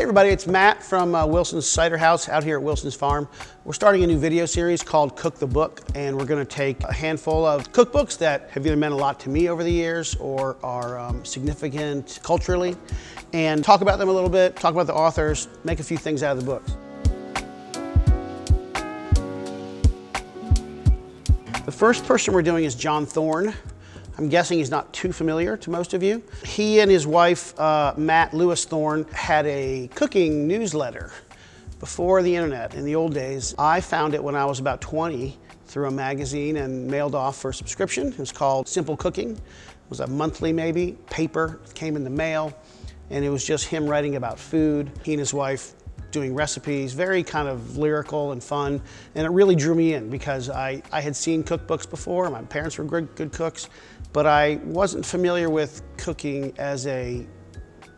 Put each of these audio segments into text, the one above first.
Hey everybody, it's Matt from Wilson's Cider House out here at Wilson's Farm. We're starting a new video series called Cook the Book, and we're going to take a handful of cookbooks that have either meant a lot to me over the years or are significant culturally, and talk about them a little bit, talk about the authors, make a few things out of the books. The first person we're doing is John Thorne. I'm guessing he's not too familiar to most of you. He and his wife, Matt Lewis Thorne, had a cooking newsletter before the internet in the old days. I found it when I was about 20 through a magazine and mailed off for a subscription. It was called Simple Cooking. It was a monthly, maybe, paper. It came in the mail, and it was just him writing about food. He and his wife doing recipes, very kind of lyrical and fun, and it really drew me in because I had seen cookbooks before. My parents were good cooks, but I wasn't familiar with cooking as a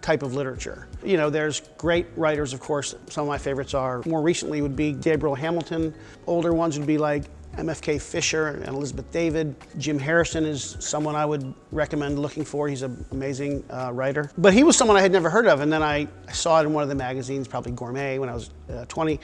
type of literature. You know, there's great writers, of course. Some of my favorites are, more recently would be Gabriel Hamilton. Older ones would be like MFK Fisher and Elizabeth David. Jim Harrison is someone I would recommend looking for. He's an amazing writer. But he was someone I had never heard of, and then I saw it in one of the magazines, probably Gourmet, when I was 20,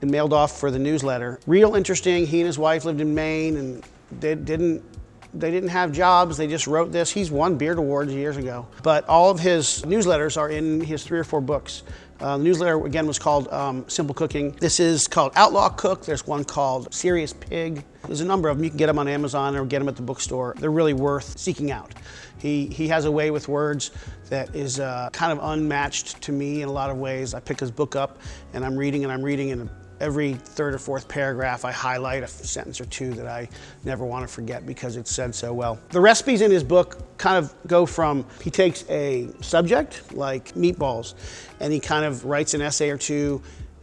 and mailed off for the newsletter. Real interesting. He and his wife lived in Maine, and they didn't have jobs. They just wrote this. He's won Beard Awards years ago. But all of his newsletters are in his 3 or 4 books. The newsletter, again, was called Simple Cooking. This is called Outlaw Cook. There's one called Serious Pig. There's a number of them. You can get them on Amazon or get them at the bookstore. They're really worth seeking out. He has a way with words that is kind of unmatched to me in a lot of ways. I pick his book up and I'm reading, and every 3rd or 4th paragraph, I highlight a sentence or two that I never want to forget because it's said so well. The recipes in his book kind of go from, he takes a subject like meatballs, and he kind of writes an essay or two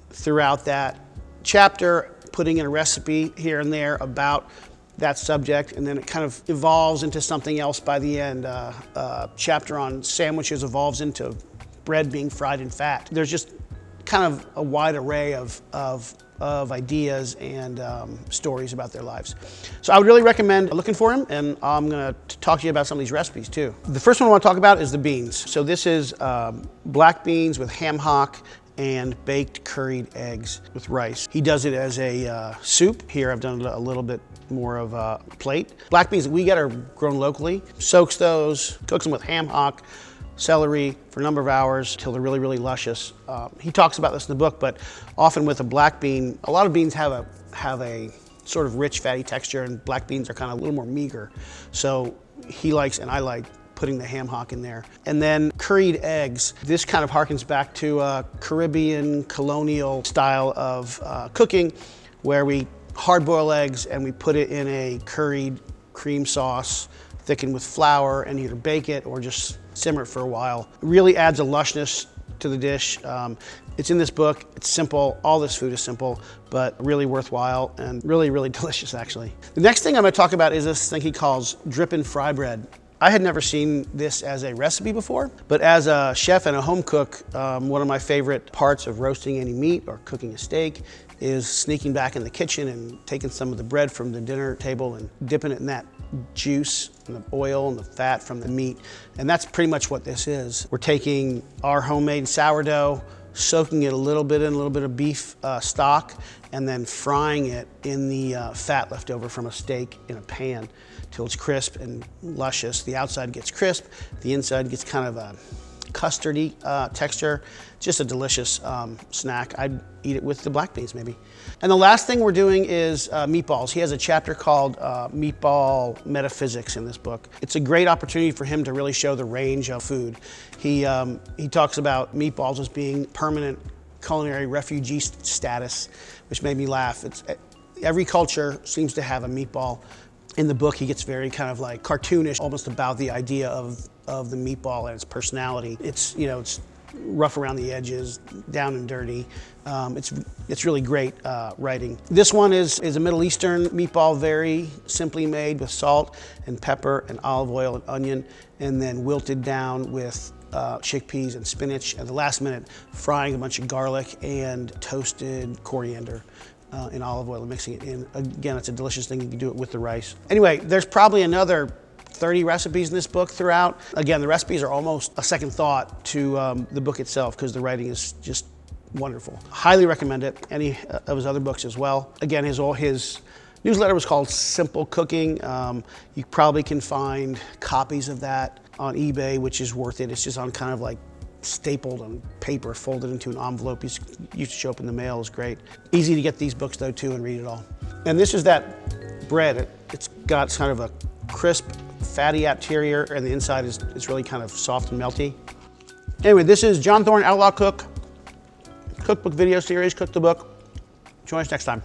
throughout that chapter, putting in a recipe here and there about that subject, and then it kind of evolves into something else by the end. A chapter on sandwiches evolves into bread being fried in fat. There's just kind of a wide array of ideas and stories about their lives. So I would really recommend looking for him, and I'm gonna talk to you about some of these recipes too. The first one I want to talk about is the beans. So this is black beans with ham hock and baked curried eggs with rice. He does it as a soup. Here I've done a little bit more of a plate. Black beans that we get are grown locally. Soaks those, cooks them with ham hock, celery for a number of hours till they're really luscious. He talks about this in the book, but often with a black bean, a lot of beans have a sort of rich, fatty texture, and black beans are kind of a little more meager. So he likes, and I like, putting the ham hock in there. And then curried eggs. This kind of harkens back to a Caribbean colonial style of cooking, where we hard boil eggs and we put it in a curried cream sauce thickened with flour, and either bake it or just simmer it for a while. It really adds a lushness to the dish. It's in this book. It's simple. All this food is simple, but really worthwhile and really delicious, actually. The next thing I'm going to talk about is this thing he calls drippin' fry bread. I had never seen this as a recipe before, but as a chef and a home cook, one of my favorite parts of roasting any meat or cooking a steak is sneaking back in the kitchen and taking some of the bread from the dinner table and dipping it in that juice and the oil and the fat from the meat. And that's pretty much what this is. We're taking our homemade sourdough, soaking it a little bit in a little bit of beef stock, and then frying it in the fat left over from a steak in a pan till it's crisp and luscious. The outside gets crisp, the inside gets kind of a custardy texture. Just a delicious snack. I'd eat it with the black beans maybe. And the last thing we're doing is meatballs. He has a chapter called Meatball Metaphysics in this book. It's a great opportunity for him to really show the range of food. He talks about meatballs as being permanent culinary refugee status, which made me laugh. Every culture seems to have a meatball. In the book, he gets very kind of like cartoonish, almost about the idea of the meatball and its personality. It's rough around the edges, down and dirty. It's really great writing. This one is a Middle Eastern meatball, very simply made with salt and pepper and olive oil and onion, and then wilted down with chickpeas and spinach. At the last minute, frying a bunch of garlic and toasted coriander in olive oil and mixing it in. Again, it's a delicious thing. You can do it with the rice. Anyway, there's probably another 30 recipes in this book throughout. Again, the recipes are almost a second thought to the book itself because the writing is just wonderful. Highly recommend it. Any of his other books as well. Again, his newsletter was called Simple Cooking. You probably can find copies of that on eBay, which is worth it. It's just on kind of like stapled on paper, folded into an envelope. Used to show up in the mail. It's great. Easy to get these books though too and read it all. And this is that bread. It's got kind of a crisp, fatty exterior, and the inside is really kind of soft and melty. Anyway, this is John Thorne, Outlaw Cook, cookbook video series, Cook the Book. Join us next time.